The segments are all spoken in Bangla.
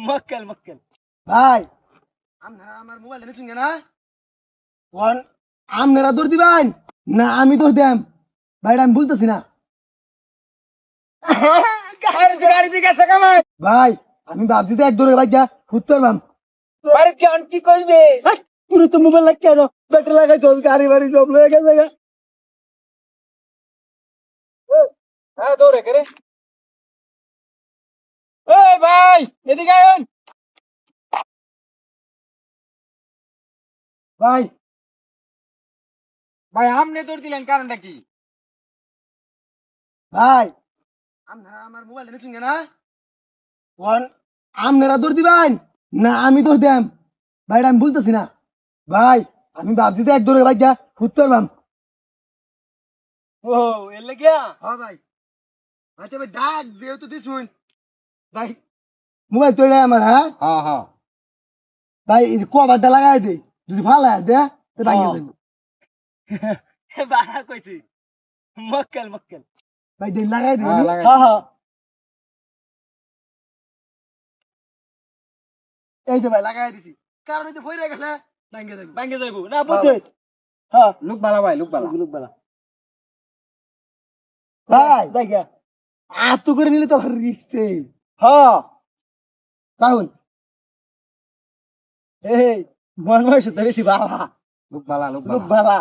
মক্কেল মক্কেল ভাই আপনারা আমার মোবাইল দেখছেন না কোন আপনারা দৌড় দিবেন না আমি দৌড় দেম ভাইটা আমি বলতেছি না গাড়ি দিকে আছে কামাই ভাই আমি ভাবছি তো এক দৌড়ে ভাই যা ফুটতে পারবাম বাড়ি কেন কি করবে তুই তো মোবাইল লাগ কেন ব্যাটারি লাগাই চল গাড়ি বাড়ি সব লয়ে গেছে গা। হ্যাঁ দৌড়ে করে এই ভাই এদিকে আয় ভাই ভাই আমনে দৌড় দিলেন কারণটা কি ভাই আপনারা আমার মোবাইল দেখছেন না কোন আপনারা দৌড় দিবেন না আমি দৌড় দেম ভাইটা আমি বলতেছি না ভাই আমি ভাবছি তো এক দৌড়ে ভাই যা ফুটতে পারবাম ও এলে গিয়া হ্যাঁ ভাই আচ্ছা ভাই ডাক যেহেতু দিছুন ভাই মোবাইল তো আমার হ্যাঁ হ্যাঁ হ্যাঁ ভাই কভারটা লাগাই দে যদি ভালো লাগে দে তো ভাঙিয়ে দেবো বাড়া কইছি মক্কেল মক্কেল ভাই দিন লাগাই দে হ্যাঁ, লাগাই হ্যাঁ হ্যাঁ এই যে ভাই লাগাই দিছি কারণ এই যে ভরে গেছে ভাঙিয়ে দেবো ভাঙ্গে যাইবো না বুঝছে হ্যাঁ লুক বালা ভাই লুক বালা লুক বালা ভাই দেখা আত করে নিলে তো রিস্কে হ্যাঁ কারণ এই মন বয়স তো বেশি বালা লুক বালা লুক লুক বালা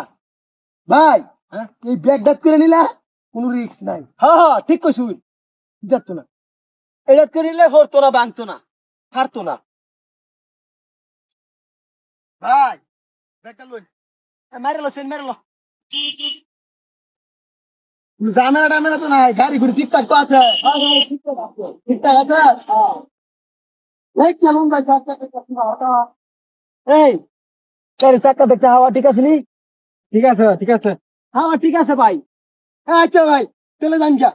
ভাই হ্যাঁ এই ব্যাগ ডাক করে নিলে কোনো রিস্ক নাই হ্যাঁ হ্যাঁ ঠিক কইছুন যাচ্ছ না এটা করিলে হরতো না ভাঙতো না হারতো না ভাই ব্যাগটা লই মারেলো সেন মারেলো ঝামেলা টামেলা তো নাই গাড়ি ঘুরি ঠিকঠাক তো আছে ঠিকঠাক আছে এই কেমন ভাই এই গাড়ি চাক্কা দেখতে হাওয়া ঠিক আছে নি ঠিক আছে ঠিক আছে হাওয়া ঠিক আছে ভাই আচ্ছা ভাই তাহলে যান যা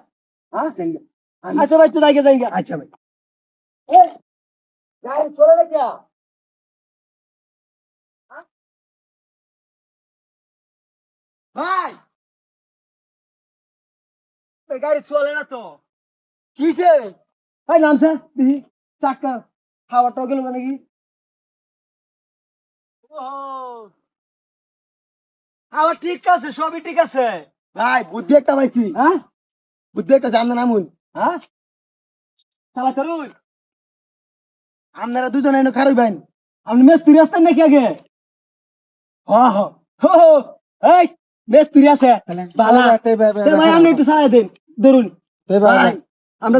হ্যাঁ আচ্ছা ভাই তো যাইগে যাইগে আচ্ছা ভাই এই গাড়ি চলে রে क्या ভাই এই গাড়ি চলে না তো কিসে ভাই নামছে দেখি চাক্কা হাওয়াটাও গেল মানে কি ও হাওয়া ঠিক আছে সবই ঠিক আছে ভাই বুদ্ধি একটা পাইছি হ্যাঁ বুদ্ধি একটা সামনে নামুন হ্যাঁ চালা করুন আপনারা দুজনে এনে খারই ভাই আপনি মিস্ত্রি আসতেন নাকি আগে হ হ হো হো, এই মিস্ত্রি আছে বালা ভাই আপনি একটু চালাই দেন ধরুন ভাই আমরা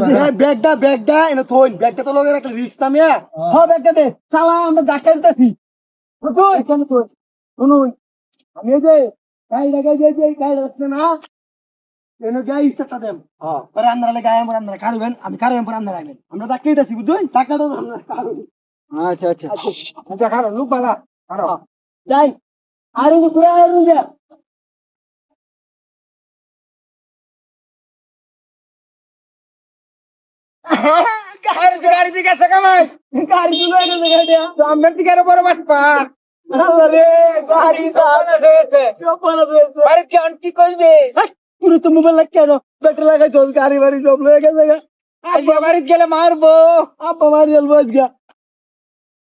ব্যাগটা এনে থইন ব্যাগটা তো লগে একটা রিস্ক নামিয়া হ্যাঁ ব্যাগটা দে চালা আমরা ডাক্তার দিতেছি শুনুন আমি এই যে গাড়ি যাচ্ছে না এনে গাড়ি স্টার্টটা দেন পরে আপনারা গায়ে আমরা খারবেন আমি খারবেন পরে আপনারা আইবেন আমরা ডাক্তার দিতেছি বুঝছেন টাকা তো আমরা খারবেন আচ্ছা আচ্ছা আচ্ছা খারো লোক বালা খারো যাই আর এই ঘুরে আর যা গাড়ি দিকে আছে কামাই গাড়ি চলে গেছে গাড়িটা সামনের দিকে আরো বড় বাট পার আল্লাহ রে গাড়ি রয়েছে চপলা রয়েছে বাড়ি কেন কি করবে পুরো তো মোবাইল লাগ কেন ব্যাটারি লাগাই চল গাড়ি বাড়ি সব লয়ে গেছে আজ বাড়ি গেলে মারবো আব্বা মারি আলবো আজকে